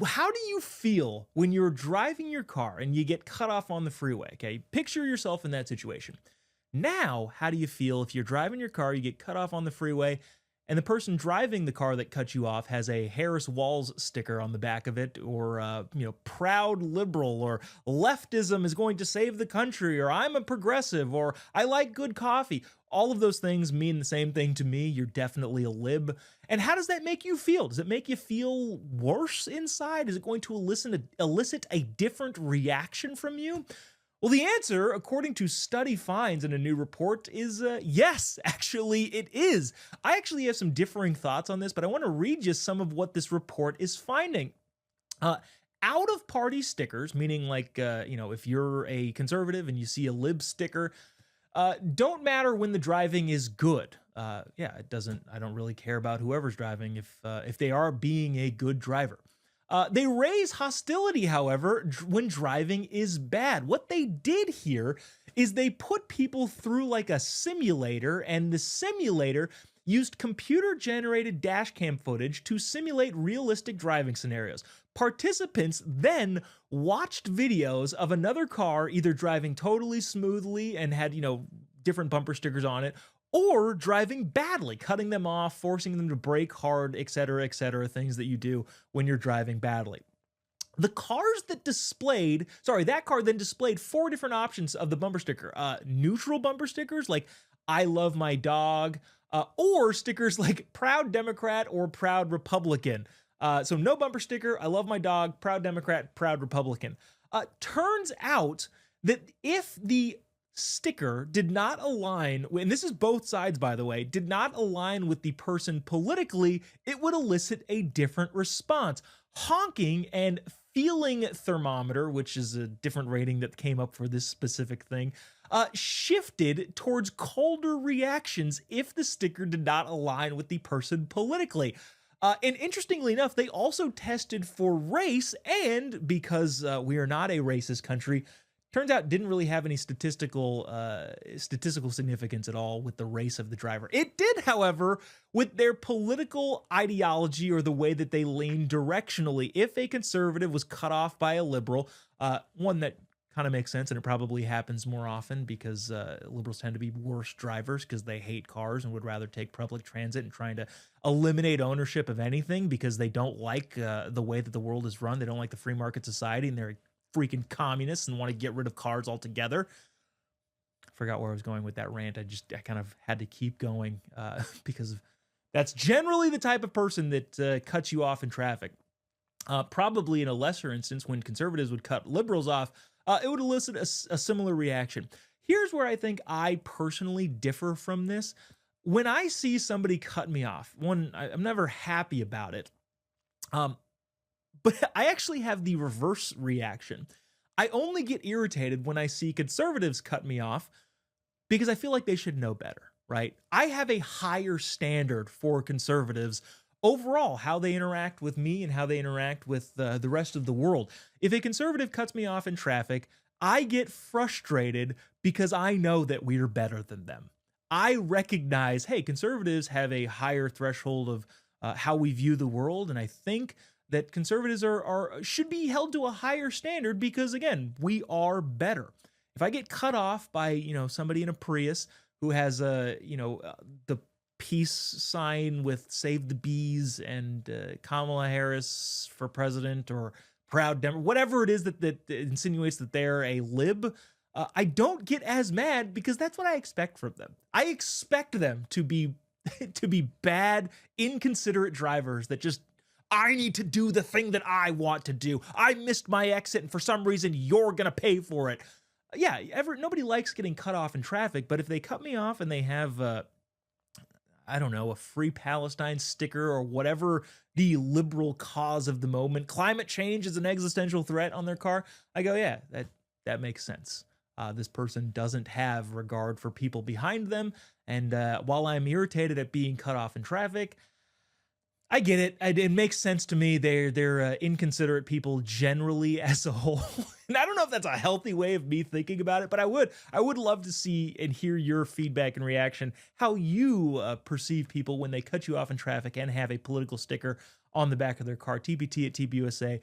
How do you feel when you're driving your car and you get cut off on the freeway? Okay, picture yourself in that situation. Now, how do you feel if you're driving your car, you get cut off on the freeway, and the person driving the car that cut you off has a Harris Walls sticker on the back of it, or proud liberal, or leftism is going to save the country, or I'm a progressive, or I like good coffee. All of those things mean the same thing to me. You're definitely a lib. And how does that make you feel? Does it make you feel worse inside? Is it going to elicit a different reaction from you? Well, the answer, according to study finds in a new report, is yes, actually, it is. I actually have some differing thoughts on this, but I want to read you some of what this report is finding. Uh, Out of party stickers, meaning like, if you're a conservative and you see a lib sticker, don't matter when the driving is good. It doesn't, I don't really care about whoever's driving if they are being a good driver. They raise hostility, however, when driving is bad. What they did here is they put people through like a simulator, and the simulator used computer-generated dash cam footage to simulate realistic driving scenarios. Participants then watched videos of another car either driving totally smoothly and had, different bumper stickers on it, or driving badly, cutting them off, forcing them to brake hard, etc., things that you do when you're driving badly. That car then displayed four different options of the bumper sticker. Neutral bumper stickers like I love my dog, or stickers like proud Democrat or proud Republican. So no bumper sticker, I love my dog, proud Democrat, proud Republican. Turns out that if the sticker did not align, and this is both sides, by the way, did not align with the person politically, it would elicit a different response. Honking and feeling thermometer, which is a different rating that came up for this specific thing, shifted towards colder reactions if the sticker did not align with the person politically. And interestingly enough, they also tested for race, and because we are not a racist country, turns out didn't really have any statistical significance at all with the race of the driver. It did, however, with their political ideology or the way that they lean directionally. If a conservative was cut off by a liberal, one that kind of makes sense, and it probably happens more often because liberals tend to be worse drivers because they hate cars and would rather take public transit and trying to eliminate ownership of anything because they don't like the way that the world is run. They don't like the free market society, and they're freaking communists and want to get rid of cars altogether. Forgot where I was going with that rant. I kind of had to keep going because that's generally the type of person that cuts you off in traffic. Probably in a lesser instance, when conservatives would cut liberals off, it would elicit a similar reaction. Here's where I think I personally differ from this. When I see somebody cut me off, I'm never happy about it. But I actually have the reverse reaction. I only get irritated when I see conservatives cut me off because I feel like they should know better, right? I have a higher standard for conservatives overall, how they interact with me and how they interact with the rest of the world. If a conservative cuts me off in traffic, I get frustrated because I know that we're better than them. I recognize, hey, conservatives have a higher threshold of how we view the world, and I think that conservatives should be held to a higher standard because, again, we are better. If I get cut off by, somebody in a Prius who has the peace sign with Save the Bees and Kamala Harris for president or Proud Democrat, whatever it is that insinuates that they're a lib, I don't get as mad because that's what I expect from them. I expect them to be bad, inconsiderate drivers that just, I need to do the thing that I want to do. I missed my exit, and for some reason, you're going to pay for it. Yeah, nobody likes getting cut off in traffic, but if they cut me off and they have, a Free Palestine sticker or whatever the liberal cause of the moment, climate change is an existential threat on their car, I go, yeah, that makes sense. This person doesn't have regard for people behind them, and while I'm irritated at being cut off in traffic, I get it. It makes sense to me. They're inconsiderate people generally as a whole. And I don't know if that's a healthy way of me thinking about it, but I would love to see and hear your feedback and reaction, how you perceive people when they cut you off in traffic and have a political sticker on the back of their car, tpt@tbusa.com.